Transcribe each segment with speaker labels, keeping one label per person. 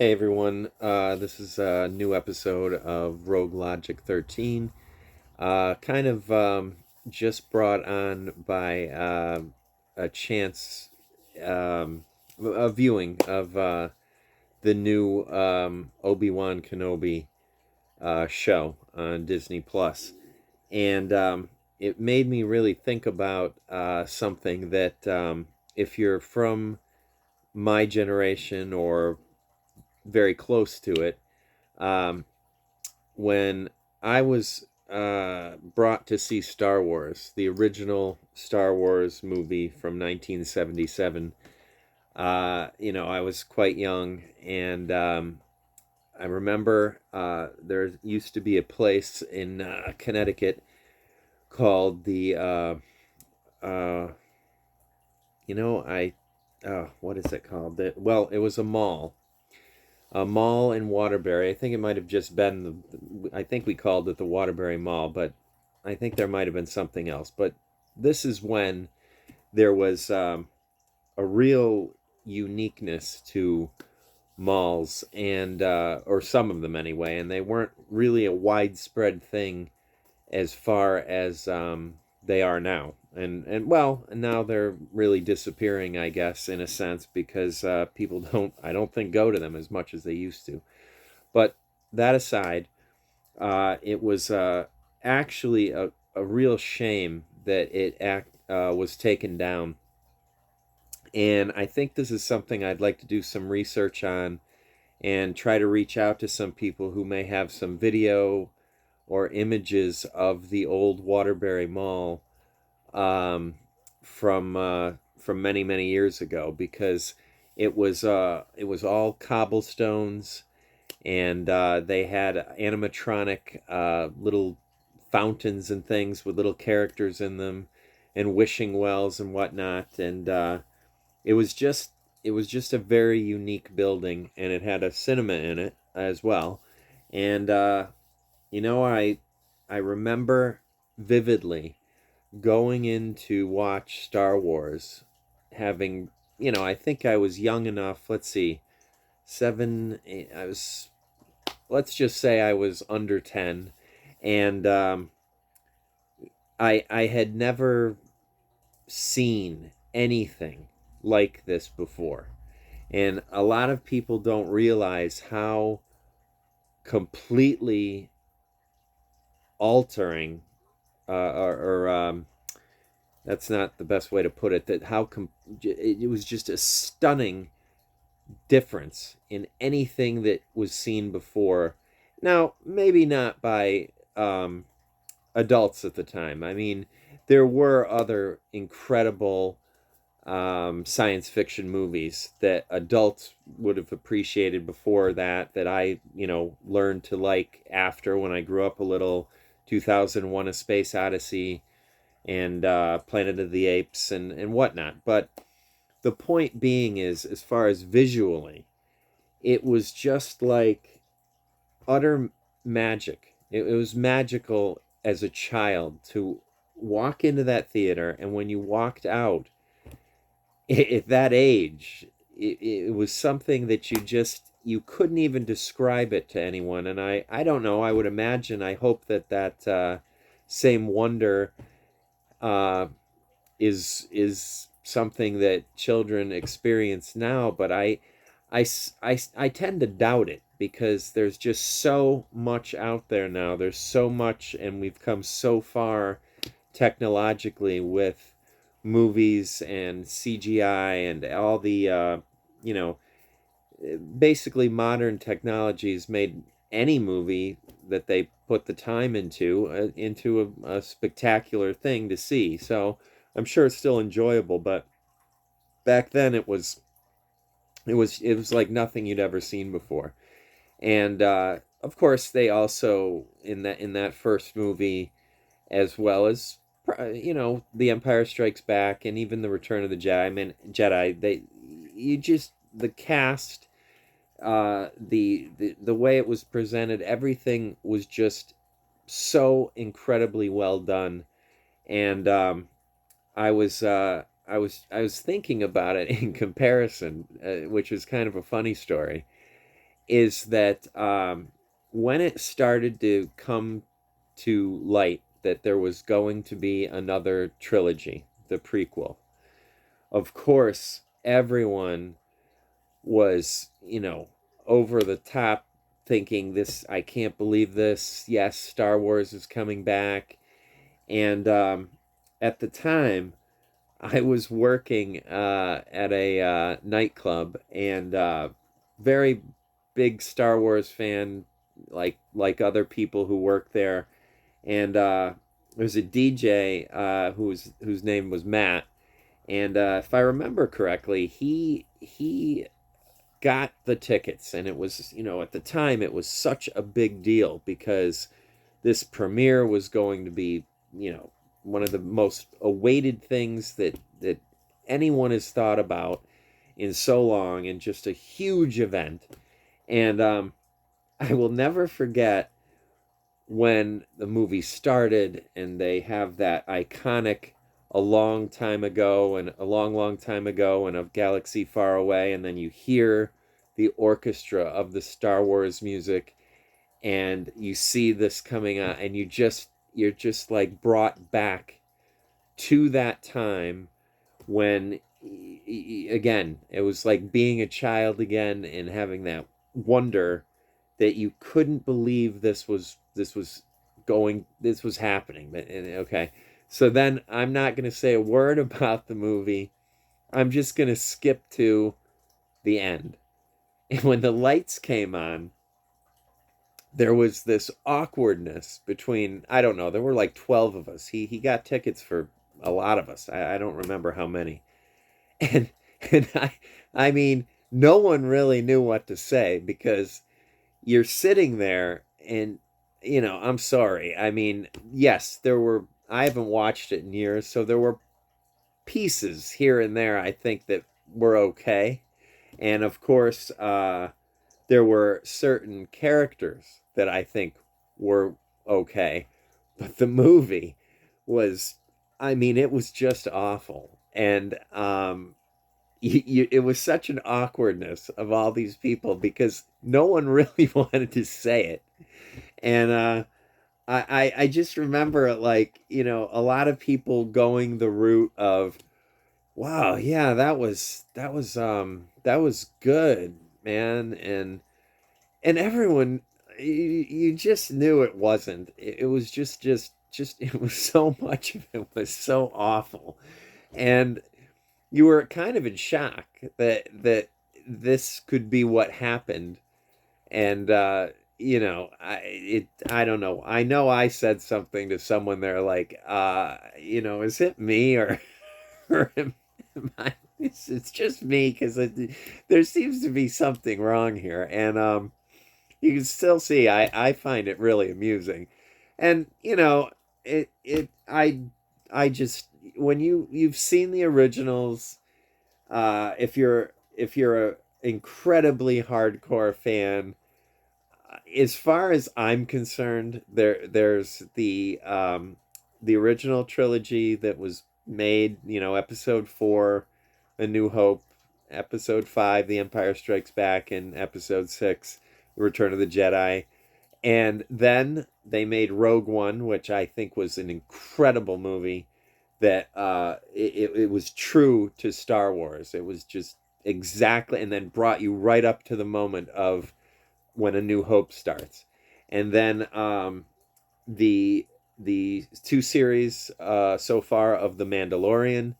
Speaker 1: Hey everyone, this is a new episode of Rogue Logic 13. Kind of just brought on by a chance, a viewing of the new Obi-Wan Kenobi show on Disney Plus. And it made me really think about something that if you're from my generation or very close to it, um, when I was brought to see Star Wars, the original Star Wars movie from 1977, I was quite young, and I remember there used to be a place in Connecticut called the, uh, I, what is it called? Well, it was a mall in Waterbury. I think it might have just been I think we called it the Waterbury Mall, but I think there might have been something else. But this is when there was a real uniqueness to malls, and or some of them anyway, and they weren't really a widespread thing as far as they are now. And well, now they're really disappearing, I guess, in a sense, because people don't, I don't think, go to them as much as they used to. But that aside, it was actually a real shame that was taken down. And I think this is something I'd like to do some research on and try to reach out to some people who may have some video or images of the old Waterbury Mall um, from many many years ago, because it was all cobblestones, and they had animatronic little fountains and things with little characters in them, and wishing wells and whatnot, and it was just it was just a very unique building, and it had a cinema in it as well, and I remember vividly going in to watch Star Wars, having, I think I was young enough. Let's see, seven. I was. Let's just say I was under 10, and I had never seen anything like this before, and a lot of people don't realize how completely altering, or that's not the best way to put it. That it was just a stunning difference in anything that was seen before. Now, maybe not by adults at the time. I mean, there were other incredible science fiction movies that adults would have appreciated before that I, learned to like after, when I grew up a little. 2001: A Space Odyssey, and Planet of the Apes, and whatnot. But the point being is, as far as visually, it was just like utter magic. It was magical as a child to walk into that theater, and when you walked out at that age, it was something that you couldn't even describe it to anyone. And I don't know, I would imagine, I hope that same wonder uh, is something that children experience now. But I tend to doubt it, because there's just so much out there now. There's so much, and we've come so far technologically with movies and CGI and all the you know basically modern technologies made any movie that they put the time into a spectacular thing to see. So I'm sure it's still enjoyable, but back then it was like nothing you'd ever seen before. And of course, they also, in that first movie, as well as The Empire Strikes Back, and even The Return of the Jedi. I mean, Jedi. The cast, the way it was presented, everything was just so incredibly well done. And I was thinking about it in comparison, which is kind of a funny story. is that when it started to come to light that there was going to be another trilogy, the prequel, of course, everyone was, over the top, thinking, this, I can't believe this. Yes, Star Wars is coming back. And at the time, I was working at a nightclub, and very big Star Wars fan, like other people who work there. And there's a DJ whose name was Matt, and if I remember correctly, he got the tickets, and it was, at the time it was such a big deal because this premiere was going to be, one of the most awaited things that anyone has thought about in so long, and just a huge event. And I will never forget when the movie started and they have that iconic a long time ago, and a long, long time ago in a galaxy far away, and then you hear the orchestra of the Star Wars music, and you see this coming out, and you're just like brought back to that time when, again, it was like being a child again, and having that wonder that you couldn't believe this was happening. But okay, so then I'm not going to say a word about the movie. I'm just going to skip to the end. And when the lights came on, there was this awkwardness between, I don't know, there were like 12 of us. He got tickets for a lot of us. I don't remember how many. And I mean, no one really knew what to say, because you're sitting there, and I'm sorry. I mean, yes, there were, I haven't watched it in years, so there were pieces here and there I think that were okay. And of course, there were certain characters that I think were okay. But the movie was, I mean, it was just awful. And it was such an awkwardness of all these people, because no one really wanted to say it. And I just remember, like, a lot of people going the route of, wow, yeah, that was good, man. And everyone, you just knew it wasn't. It was just it was, so much of it was so awful. And you were kind of in shock that this could be what happened. And I don't know. I know I said something to someone there, like, is it me, or or am I, it's just me, because there seems to be something wrong here. And you can still see, I find it really amusing. And I just, when you've seen the originals, if you're a incredibly hardcore fan, as far as I'm concerned, there's the original trilogy that was made, episode 4, A New Hope, episode 5, The Empire Strikes Back, and episode 6, Return of the Jedi. And then they made Rogue One, which I think was an incredible movie, that it was true to Star Wars. It was just exactly, and then brought you right up to the moment of when A New Hope starts. And then the two series so far of The Mandalorian,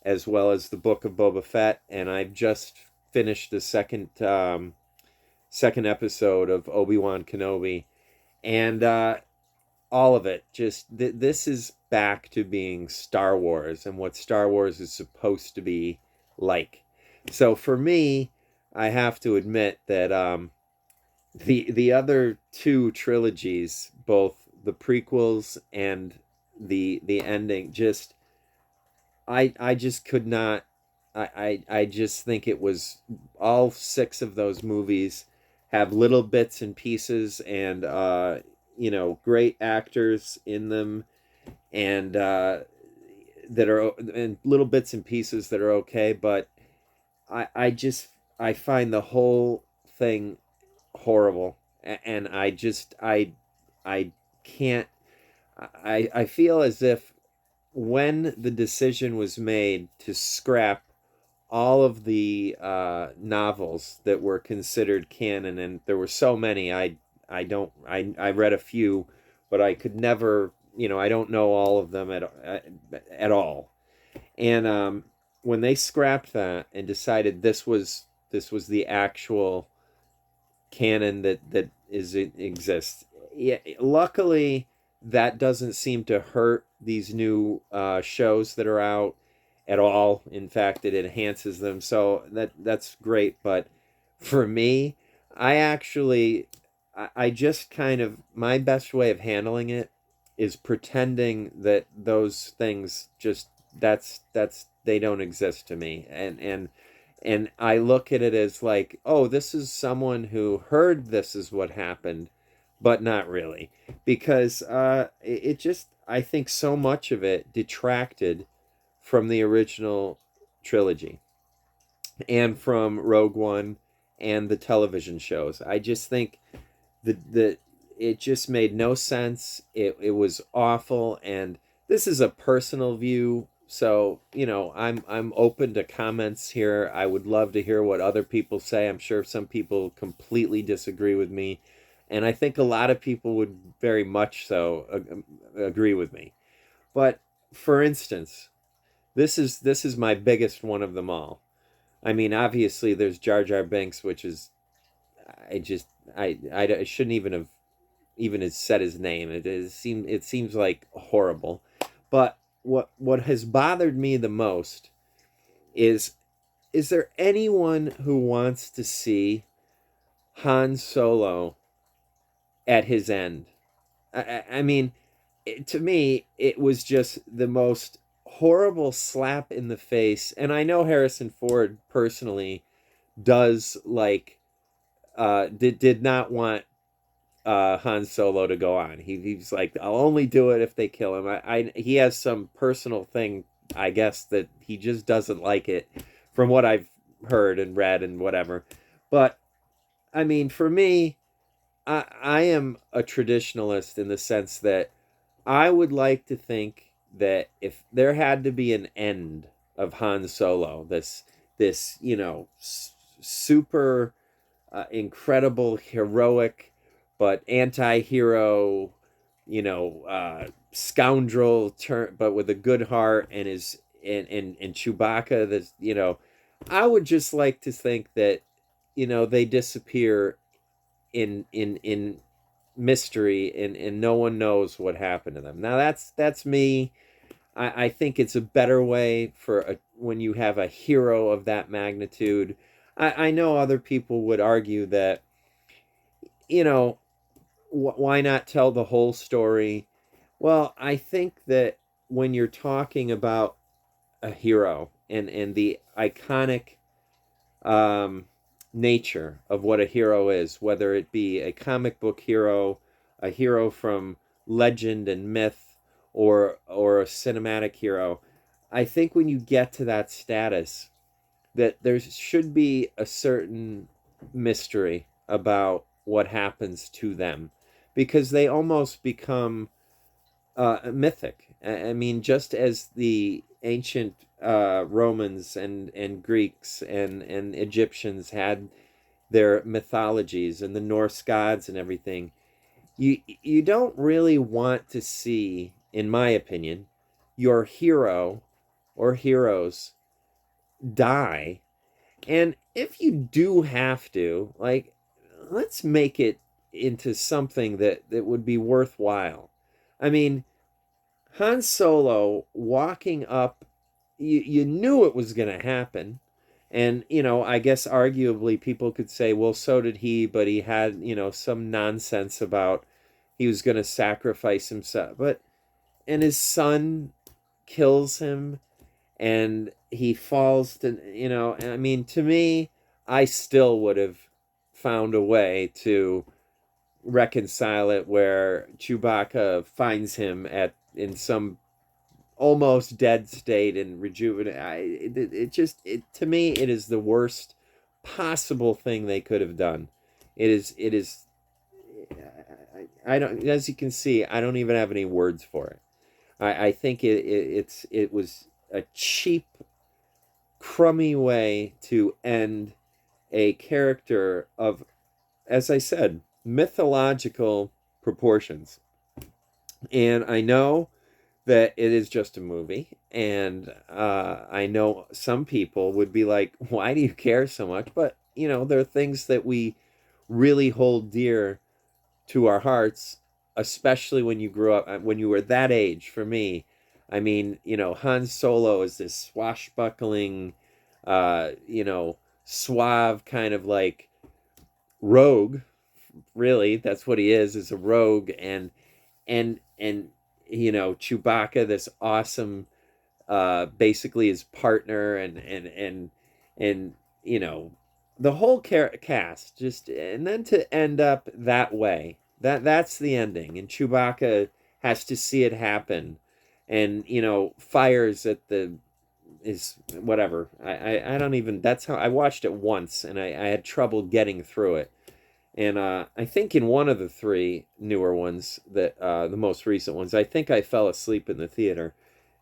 Speaker 1: as well as the Book of Boba Fett, and I've just finished the second episode of Obi-Wan Kenobi. And all of it, just this is back to being Star Wars, and what Star Wars is supposed to be like. So for me, I have to admit that the other two trilogies, both the prequels and the ending, just, I just could not. I just think it was, all six of those movies have little bits and pieces, and great actors in them, and that are, and little bits and pieces that are okay. But I find the whole thing horrible, and I can't. I feel as if when the decision was made to scrap all of the novels that were considered canon, and there were so many. I read a few, but I could never, I don't know all of them at all. And when they scrapped that and decided this was the actual canon that exists. Yeah, luckily that doesn't seem to hurt these new shows that are out at all. In fact, it enhances them, so that's great. But for me, I actually, I just kind of, my best way of handling it is pretending that those things just, that's they don't exist to me. And I look at it as like, oh, this is someone who heard this is what happened, but not really, because it just, I think so much of it detracted from the original trilogy and from Rogue One and the television shows. I just think the it just made no sense. It was awful, and this is a personal view. So I'm open to comments here. I would love to hear what other people say. I'm sure some people completely disagree with me, and I think a lot of people would very much so agree with me. But for instance, this is my biggest one of them all. I mean, obviously there's Jar Jar Binks, which is, I just I shouldn't even has said his name. It seems like horrible. But what has bothered me the most is is there anyone who wants to see Han Solo at his end? I mean, to me, it was just the most horrible slap in the face. And I know Harrison Ford personally does like did not want Han Solo to go on. He's like, I'll only do it if they kill him. He has some personal thing, I guess, that he just doesn't like it, from what I've heard and read and whatever. But I mean, for me, I am a traditionalist in the sense that I would like to think that if there had to be an end of Han Solo, this super incredible, heroic, but anti-hero, scoundrel, but with a good heart, and is and Chewbacca. That's I would just like to think that they disappear in mystery, and no one knows what happened to them. Now that's me. I think it's a better way when you have a hero of that magnitude. I know other people would argue that, you know, why not tell the whole story? Well, I think that when you're talking about a hero and the iconic um, nature of what a hero is, whether it be a comic book hero, a hero from legend and myth, or a cinematic hero, I think when you get to that status, that there should be a certain mystery about what happens to them, because they almost become mythic. I mean, just as the ancient Romans and Greeks and Egyptians had their mythologies, and the Norse gods and everything, you don't really want to see, in my opinion, your hero or heroes die. And if you do have to, like, let's make it into something that would be worthwhile. I mean, Han Solo walking up, you knew it was going to happen. And, I guess arguably people could say, well, so did he, but he had, some nonsense about he was going to sacrifice himself. And his son kills him, and he falls to, I mean, to me, I still would have found a way to reconcile it where Chewbacca finds him in some almost dead state and rejuvenate. It just, to me, it is the worst possible thing they could have done. It is. I don't. As you can see, I don't even have any words for it. I think it was a cheap, crummy way to end a character of, as I said, mythological proportions. And I know that it is just a movie, and I know some people would be like, "Why do you care so much?" But there are things that we really hold dear to our hearts, especially when you grew up, when you were that age. For me, I mean, Han Solo is this swashbuckling, suave kind of like rogue. Really, that's what he is a rogue. And Chewbacca, this awesome, basically his partner, and you know the whole cast, just, and then to end up that way, that's the ending, and Chewbacca has to see it happen, and fires at the is whatever. I don't even, that's how I watched it once, and I had trouble getting through it. And I think in one of the three newer ones, that the most recent ones, I think I fell asleep in the theater,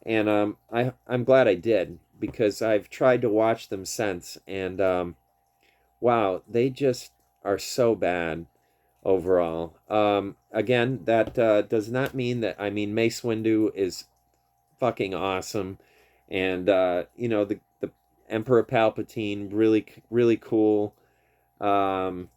Speaker 1: and I'm glad I did, because I've tried to watch them since, and wow, they just are so bad overall. Again, that does not mean that, I mean, Mace Windu is fucking awesome, and the Emperor Palpatine, really really cool. Um,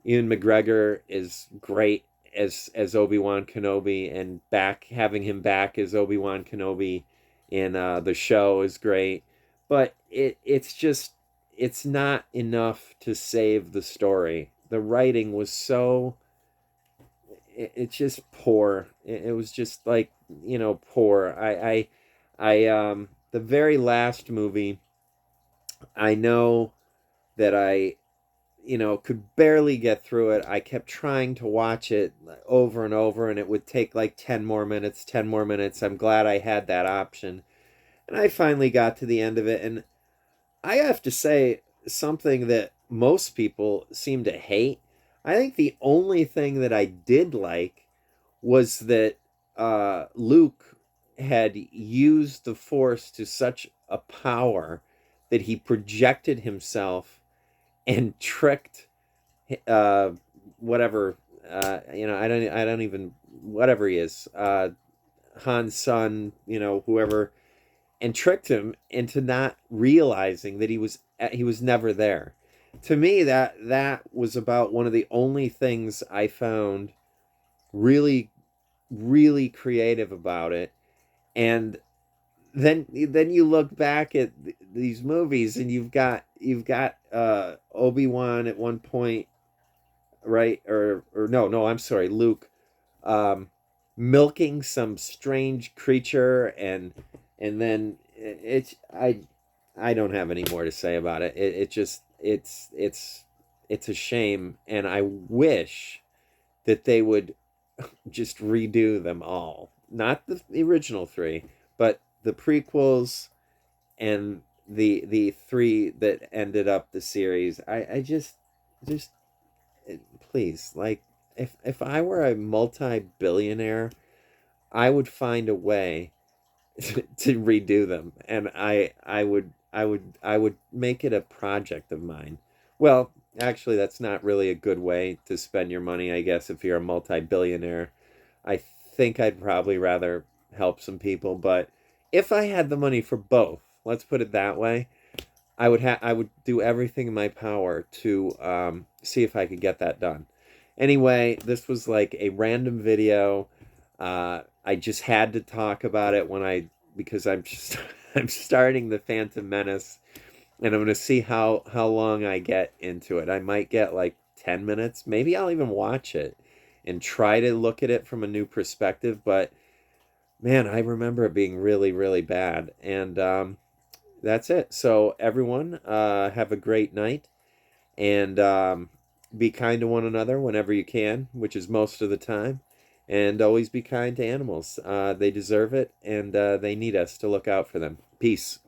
Speaker 1: Ian McGregor is great as Obi-Wan Kenobi, and back having him back as Obi-Wan Kenobi in the show is great. But it's just, it's not enough to save the story. The writing was so, it's just poor. It was just like, poor. The very last movie, I know that I could barely get through it. I kept trying to watch it over and over, and it would take like 10 more minutes, 10 more minutes. I'm glad I had that option. And I finally got to the end of it. And I have to say, something that most people seem to hate. I think the only thing that I did like was that Luke had used the Force to such a power that he projected himself and tricked uh whatever, I don't even, whatever he is, Han's son, whoever, and tricked him into not realizing that he was never there. To me, that was about one of the only things I found really really creative about it. And then you look back at these movies, and you've got Obi-Wan at one point, right? Or no, I'm sorry, Luke, um, milking some strange creature, and then I don't have any more to say about it. It just, it's a shame, and I wish that they would just redo them all. Not the original three, but the prequels, and the three that ended up the series. I just please, like, if I were a multi-billionaire, I would find a way to redo them, and I would make it a project of mine. Well, actually, that's not really a good way to spend your money, I guess, if you're a multi-billionaire. I think I'd probably rather help some people, but if I had the money for both, let's put it that way, I would do everything in my power to see if I could get that done. Anyway, this was like a random video. I just had to talk about it because I'm just I'm starting the Phantom Menace, and I'm gonna see how long I get into it. I might get like 10 minutes. Maybe I'll even watch it and try to look at it from a new perspective. But man, I remember it being really really bad, and that's it. So everyone, have a great night, and be kind to one another whenever you can, which is most of the time, and always be kind to animals. They deserve it, and they need us to look out for them. Peace.